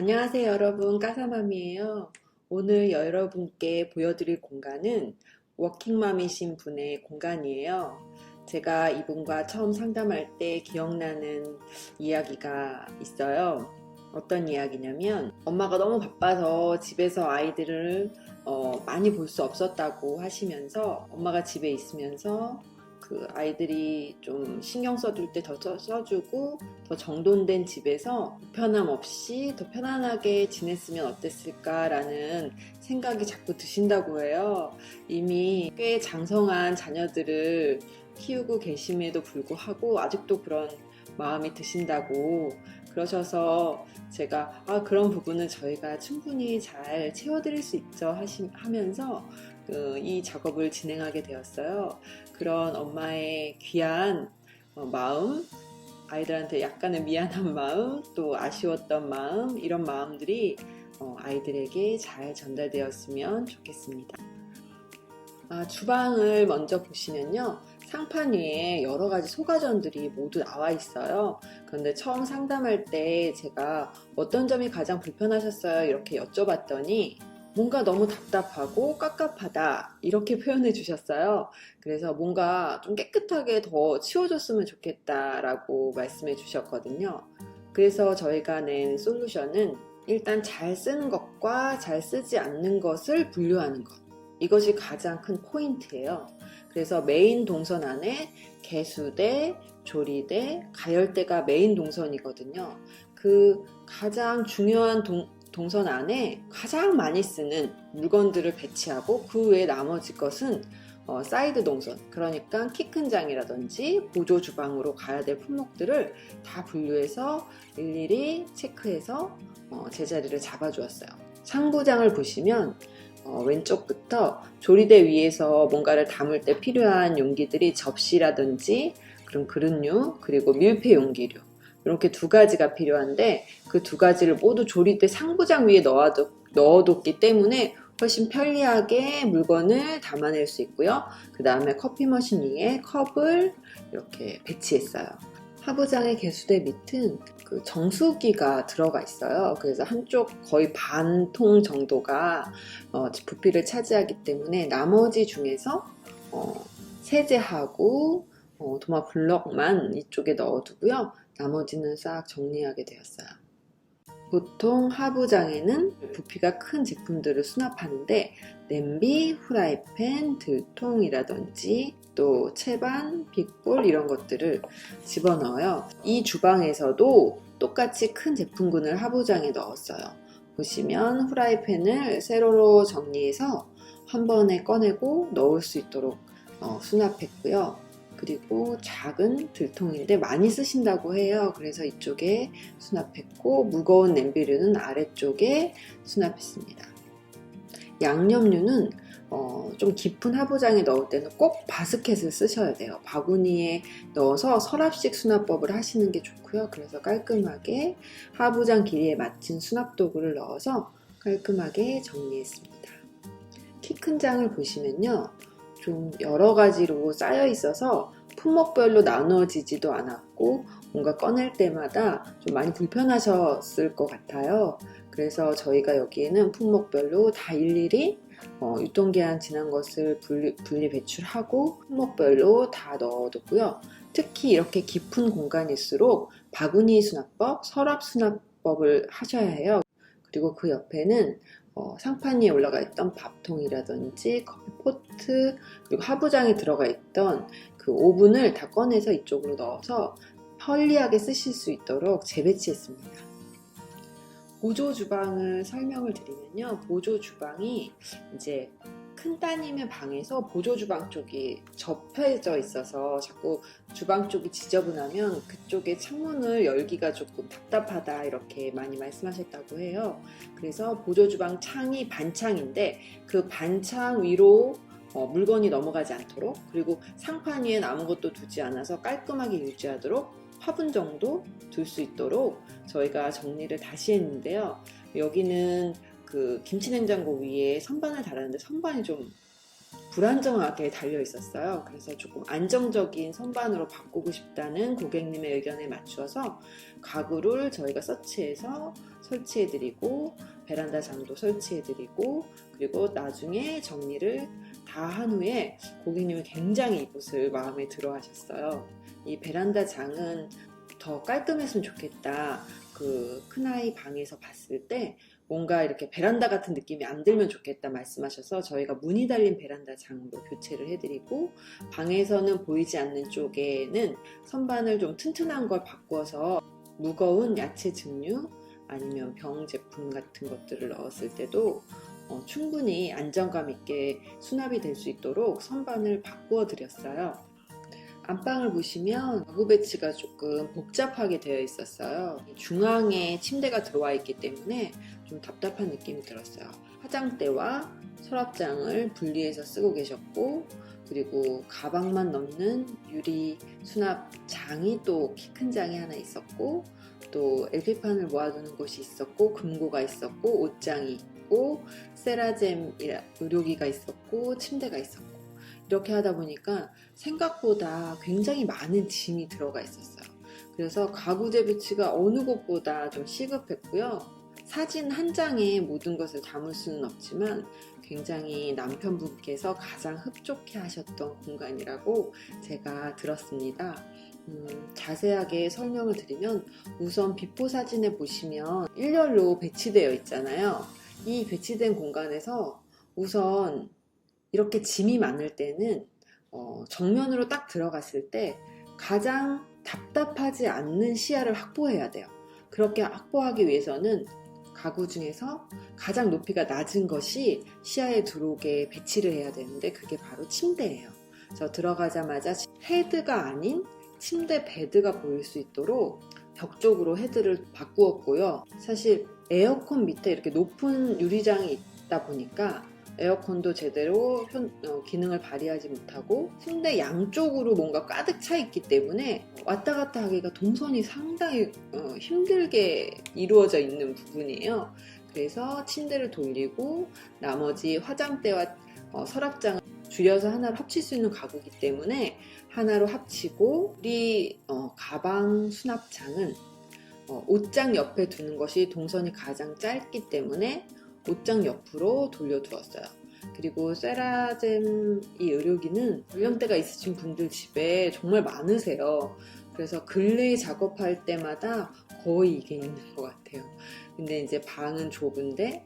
안녕하세요 여러분, 까사맘이에요. 오늘 여러분께 보여드릴 공간은 워킹맘이신 분의 공간이에요. 제가 이분과 처음 상담할 때 기억나는 이야기가 있어요. 어떤 이야기냐면 엄마가 너무 바빠서 집에서 아이들을 많이 볼 수 없었다고 하시면서 엄마가 집에 있으면서 그 아이들이 좀 신경 써줄 때 더 써주고 더 정돈된 집에서 불편함 없이 더 편안하게 지냈으면 어땠을까라는 생각이 자꾸 드신다고 해요. 이미 꽤 장성한 자녀들을 키우고 계심에도 불구하고 아직도 그런 마음이 드신다고 그러셔서 제가 그런 부분은 저희가 충분히 잘 채워드릴 수 있죠 하면서 이 작업을 진행하게 되었어요. 그런 엄마의 귀한 마음, 아이들한테 약간의 미안한 마음, 또 아쉬웠던 마음, 이런 마음들이 아이들에게 잘 전달되었으면 좋겠습니다. 주방을 먼저 보시면요. 상판 위에 여러 가지 소가전들이 모두 나와 있어요. 그런데 처음 상담할 때 제가 어떤 점이 가장 불편하셨어요? 이렇게 여쭤봤더니 뭔가 너무 답답하고 깝깝하다 이렇게 표현해 주셨어요. 그래서 뭔가 좀 깨끗하게 더 치워줬으면 좋겠다라고 말씀해 주셨거든요. 그래서 저희가 낸 솔루션은 일단 잘 쓰는 것과 잘 쓰지 않는 것을 분류하는 것. 이것이 가장 큰 포인트예요. 그래서 메인 동선 안에 개수대, 조리대, 가열대가 메인 동선이거든요. 그 가장 중요한 동선 안에 가장 많이 쓰는 물건들을 배치하고 그 외에 나머지 것은 사이드 동선, 그러니까 키 큰 장이라든지 보조 주방으로 가야 될 품목들을 다 분류해서 일일이 체크해서 제자리를 잡아주었어요. 상부장을 보시면 왼쪽부터 조리대 위에서 뭔가를 담을 때 필요한 용기들이 접시라든지 그런 그릇류, 그리고 밀폐 용기류, 이렇게 두 가지가 필요한데 그 두 가지를 모두 조리대 상부장 위에 넣어뒀기 때문에 훨씬 편리하게 물건을 담아낼 수 있고요. 그 다음에 커피 머신 위에 컵을 이렇게 배치했어요. 하부장의 개수대 밑은 그 정수기가 들어가 있어요. 그래서 한쪽 거의 반 통 정도가 부피를 차지하기 때문에 나머지 중에서 세제하고 도마 블럭만 이쪽에 넣어두고요. 나머지는 싹 정리하게 되었어요. 보통 하부장에는 부피가 큰 제품들을 수납하는데 냄비, 후라이팬, 들통이라든지 또 채반, 빅볼 이런 것들을 집어넣어요. 이 주방에서도 똑같이 큰 제품군을 하부장에 넣었어요. 보시면 후라이팬을 세로로 정리해서 한 번에 꺼내고 넣을 수 있도록 수납했고요. 그리고 작은 들통인데 많이 쓰신다고 해요. 그래서 이쪽에 수납했고 무거운 냄비류는 아래쪽에 수납했습니다. 양념류는 좀 깊은 하부장에 넣을 때는 꼭 바스켓을 쓰셔야 돼요. 바구니에 넣어서 서랍식 수납법을 하시는 게 좋고요. 그래서 깔끔하게 하부장 길이에 맞춘 수납 도구를 넣어서 깔끔하게 정리했습니다. 키 큰 장을 보시면요. 좀 여러 가지로 쌓여 있어서 품목별로 나누어지지도 않았고 뭔가 꺼낼 때마다 좀 많이 불편하셨을 것 같아요. 그래서 저희가 여기에는 품목별로 다 일일이 유통기한 지난 것을 분리 배출하고 품목별로 다 넣어뒀고요. 특히 이렇게 깊은 공간일수록 바구니 수납법, 서랍 수납법을 하셔야 해요. 그리고 그 옆에는 상판 위에 올라가 있던 밥통이라든지 커피포트, 그리고 하부장에 들어가 있던 그 오븐을 다 꺼내서 이쪽으로 넣어서 편리하게 쓰실 수 있도록 재배치했습니다. 보조 주방을 설명을 드리면요. 보조 주방이 이제 큰 따님의 방에서 보조 주방 쪽이 접혀져 있어서 자꾸 주방 쪽이 지저분하면 그쪽에 창문을 열기가 조금 답답하다 이렇게 많이 말씀하셨다고 해요. 그래서 보조 주방 창이 반창인데 그 반창 위로 물건이 넘어가지 않도록, 그리고 상판 위엔 아무것도 두지 않아서 깔끔하게 유지하도록 화분 정도 둘 수 있도록 저희가 정리를 다시 했는데요. 여기는 그 김치냉장고 위에 선반을 달았는데 선반이 좀 불안정하게 달려 있었어요. 그래서 조금 안정적인 선반으로 바꾸고 싶다는 고객님의 의견에 맞추어서 가구를 저희가 서치해서 설치해드리고 베란다 장도 설치해드리고 그리고 나중에 정리를 다 한 후에 고객님이 굉장히 이곳을 마음에 들어 하셨어요. 이 베란다 장은 더 깔끔했으면 좋겠다. 그 큰아이 방에서 봤을 때 뭔가 이렇게 베란다 같은 느낌이 안 들면 좋겠다 말씀하셔서 저희가 무늬 달린 베란다 장으로 교체를 해드리고 방에서는 보이지 않는 쪽에는 선반을 좀 튼튼한 걸 바꿔서 무거운 야채 증류 아니면 병 제품 같은 것들을 넣었을 때도 충분히 안정감 있게 수납이 될 수 있도록 선반을 바꾸어 드렸어요. 안방을 보시면 가구 배치가 조금 복잡하게 되어 있었어요. 중앙에 침대가 들어와 있기 때문에 좀 답답한 느낌이 들었어요. 화장대와 서랍장을 분리해서 쓰고 계셨고 그리고 가방만 넣는 유리 수납장이 또 키 큰 장이 하나 있었고 또 LP판을 모아두는 곳이 있었고 금고가 있었고 옷장이 있고 세라젬 의료기가 있었고 침대가 있었고 이렇게 하다 보니까 생각보다 굉장히 많은 짐이 들어가 있었어요. 그래서 가구재 배치가 어느 곳보다 좀 시급했고요. 사진 한 장에 모든 것을 담을 수는 없지만 굉장히 남편분께서 가장 흡족해 하셨던 공간이라고 제가 들었습니다. 자세하게 설명을 드리면 우선 비포 사진에 보시면 일렬로 배치되어 있잖아요. 이 배치된 공간에서 우선 이렇게 짐이 많을 때는 정면으로 딱 들어갔을 때 가장 답답하지 않는 시야를 확보해야 돼요. 그렇게 확보하기 위해서는 가구 중에서 가장 높이가 낮은 것이 시야에 들어오게 배치를 해야 되는데 그게 바로 침대예요. 그래서 들어가자마자 헤드가 아닌 침대 베드가 보일 수 있도록 벽 쪽으로 헤드를 바꾸었고요. 사실 에어컨 밑에 이렇게 높은 유리장이 있다 보니까 에어컨도 제대로 기능을 발휘하지 못하고 침대 양쪽으로 뭔가 가득 차 있기 때문에 왔다 갔다 하기가 동선이 상당히 힘들게 이루어져 있는 부분이에요. 그래서 침대를 돌리고 나머지 화장대와 서랍장을 줄여서 하나로 합칠 수 있는 가구이기 때문에 하나로 합치고 우리 가방 수납장은 옷장 옆에 두는 것이 동선이 가장 짧기 때문에 옷장 옆으로 돌려두었어요. 그리고 세라젬 이 의료기는 연령대가 있으신 분들 집에 정말 많으세요. 그래서 근래 작업할 때마다 거의 이게 있는 것 같아요. 근데 이제 방은 좁은데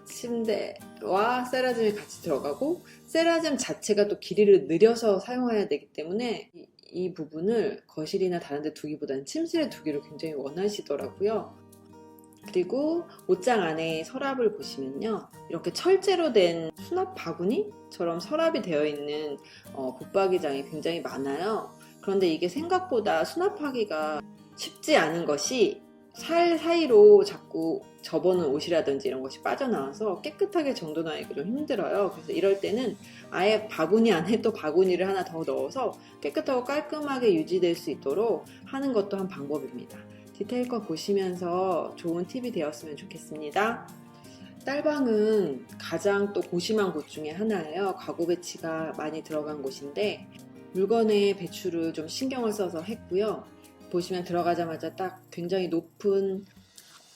침대와 세라젬이 같이 들어가고 세라젬 자체가 또 길이를 늘려서 사용해야 되기 때문에 이 부분을 거실이나 다른 데 두기보다는 침실에 두기를 굉장히 원하시더라고요. 그리고 옷장 안에 서랍을 보시면요. 이렇게 철제로 된 수납 바구니처럼 서랍이 되어 있는 붙박이장이 굉장히 많아요. 그런데 이게 생각보다 수납하기가 쉽지 않은 것이 살 사이로 자꾸 접어놓은 옷이라든지 이런 것이 빠져나와서 깨끗하게 정돈하기가 좀 힘들어요. 그래서 이럴 때는 아예 바구니 안에 또 바구니를 하나 더 넣어서 깨끗하고 깔끔하게 유지될 수 있도록 하는 것도 한 방법입니다. 디테일컷 보시면서 좋은 팁이 되었으면 좋겠습니다. 딸방은 가장 또 고심한 곳 중에 하나예요. 가구 배치가 많이 들어간 곳인데 물건의 배출을 좀 신경을 써서 했고요. 보시면 들어가자마자 딱 굉장히 높은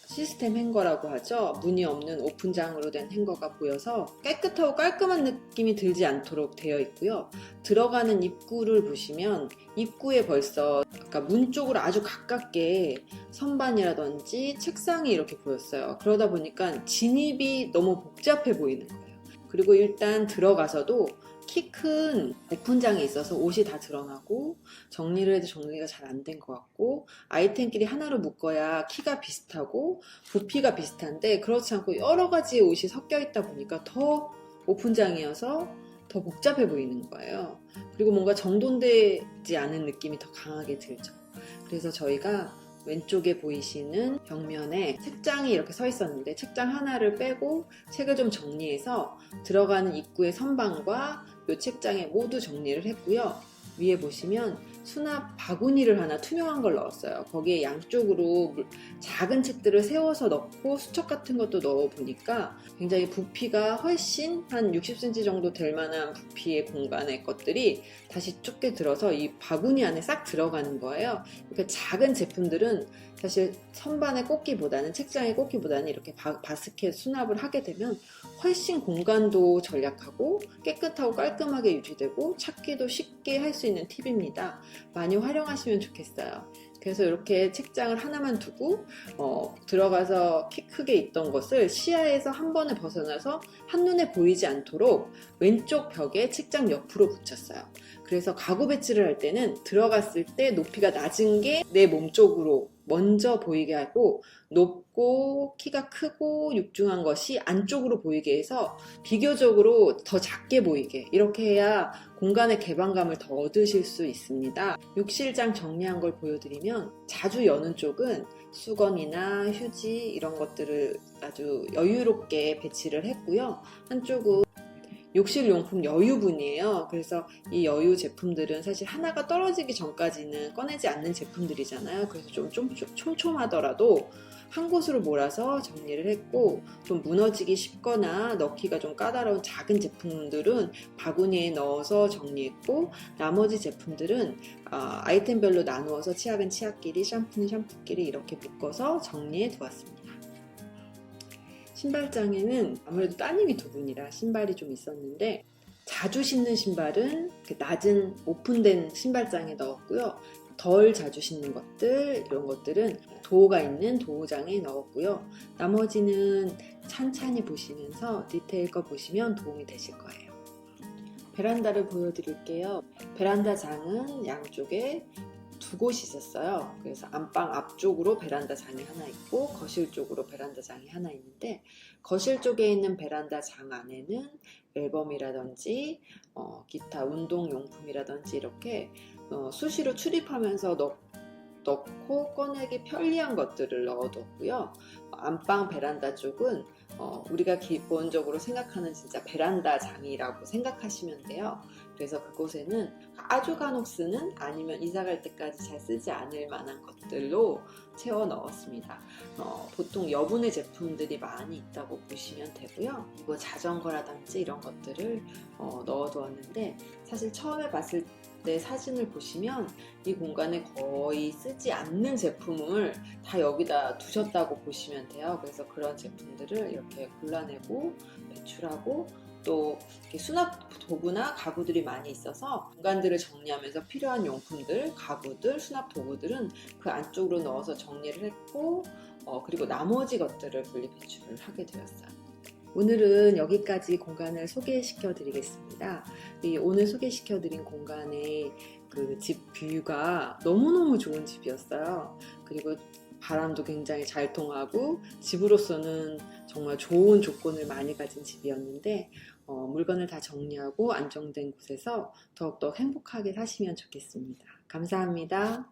시스템 행거라고 하죠. 문이 없는 오픈장으로 된 행거가 보여서 깨끗하고 깔끔한 느낌이 들지 않도록 되어 있고요. 들어가는 입구를 보시면 입구에 벌써 아까 문 쪽으로 아주 가깝게 선반이라든지 책상이 이렇게 보였어요. 그러다 보니까 진입이 너무 복잡해 보이는 거예요. 그리고 일단 들어가서도 키 큰 오픈장이 있어서 옷이 다 드러나고 정리를 해도 정리가 잘 안 된 것 같고 아이템끼리 하나로 묶어야 키가 비슷하고 부피가 비슷한데 그렇지 않고 여러 가지 옷이 섞여 있다 보니까 더 오픈장이어서 더 복잡해 보이는 거예요. 그리고 뭔가 정돈되지 않은 느낌이 더 강하게 들죠. 그래서 저희가 왼쪽에 보이시는 벽면에 책장이 이렇게 서 있었는데 책장 하나를 빼고 책을 좀 정리해서 들어가는 입구의 선반과 이 책장에 모두 정리를 했고요. 위에 보시면 수납 바구니를 하나 투명한 걸 넣었어요. 거기에 양쪽으로 작은 책들을 세워서 넣고 수첩 같은 것도 넣어 보니까 굉장히 부피가 훨씬 한 60cm 정도 될 만한 부피의 공간의 것들이 다시 좁게 들어서 이 바구니 안에 싹 들어가는 거예요. 그러니까 작은 제품들은 사실 선반에 꽂기보다는, 책장에 꽂기보다는 이렇게 바스켓 수납을 하게 되면 훨씬 공간도 절약하고 깨끗하고 깔끔하게 유지되고 찾기도 쉽게 할 수 있는 팁입니다. 많이 활용하시면 좋겠어요. 그래서 이렇게 책장을 하나만 두고 들어가서 키 크게 있던 것을 시야에서 한 번에 벗어나서 한눈에 보이지 않도록 왼쪽 벽에 책장 옆으로 붙였어요. 그래서 가구 배치를 할 때는 들어갔을 때 높이가 낮은 게 내 몸 쪽으로 먼저 보이게 하고, 높고 키가 크고 육중한 것이 안쪽으로 보이게 해서 비교적으로 더 작게 보이게, 이렇게 해야 공간의 개방감을 더 얻으실 수 있습니다. 욕실장 정리한 걸 보여드리면, 자주 여는 쪽은 수건이나 휴지 이런 것들을 아주 여유롭게 배치를 했고요. 한쪽은 욕실용품 여유분이에요. 그래서 이 여유 제품들은 사실 하나가 떨어지기 전까지는 꺼내지 않는 제품들이잖아요. 그래서 좀 촘촘하더라도 한 곳으로 몰아서 정리를 했고, 좀 무너지기 쉽거나 넣기가 좀 까다로운 작은 제품들은 바구니에 넣어서 정리했고, 나머지 제품들은 아이템별로 나누어서 치약은 치약끼리, 샴푸는 샴푸끼리 이렇게 묶어서 정리해 두었습니다. 신발장에는 아무래도 따님이 두 분이라 신발이 좀 있었는데, 자주 신는 신발은 낮은 오픈된 신발장에 넣었고요. 덜 자주 신는 것들, 이런 것들은 도어가 있는 도어장에 넣었고요. 나머지는 찬찬히 보시면서 디테일 거 보시면 도움이 되실 거예요. 베란다를 보여드릴게요. 베란다 장은 양쪽에 두 곳이 있었어요. 그래서 안방 앞쪽으로 베란다 장이 하나 있고, 거실 쪽으로 베란다 장이 하나 있는데, 거실 쪽에 있는 베란다 장 안에는 앨범이라든지 기타 운동용품이라든지 이렇게 수시로 출입하면서 넣고 꺼내기 편리한 것들을 넣어뒀고요. 안방 베란다 쪽은 우리가 기본적으로 생각하는 진짜 베란다 장이라고 생각하시면 돼요. 그래서 그곳에는 아주 간혹 쓰는, 아니면 이사 갈 때까지 잘 쓰지 않을 만한 것들로 채워 넣었습니다. 보통 여분의 제품들이 많이 있다고 보시면 되고요. 뭐 자전거라든지 이런 것들을 넣어두었는데, 사실 처음에 봤을 때 사진을 보시면 이 공간에 거의 쓰지 않는 제품을 다 여기다 두셨다고 보시면 돼요. 그래서 그런 제품들을 이렇게 골라내고 배출하고, 또 수납 도구나 가구들이 많이 있어서 공간들을 정리하면서 필요한 용품들, 가구들, 수납 도구들은 그 안쪽으로 넣어서 정리를 했고, 그리고 나머지 것들을 분리 배출을 하게 되었어요. 오늘은 여기까지 공간을 소개시켜 드리겠습니다. 오늘 소개시켜 드린 공간의 그 집 뷰가 너무너무 좋은 집이었어요. 그리고 바람도 굉장히 잘 통하고 집으로서는 정말 좋은 조건을 많이 가진 집이었는데, 물건을 다 정리하고 안정된 곳에서 더욱더 행복하게 사시면 좋겠습니다. 감사합니다.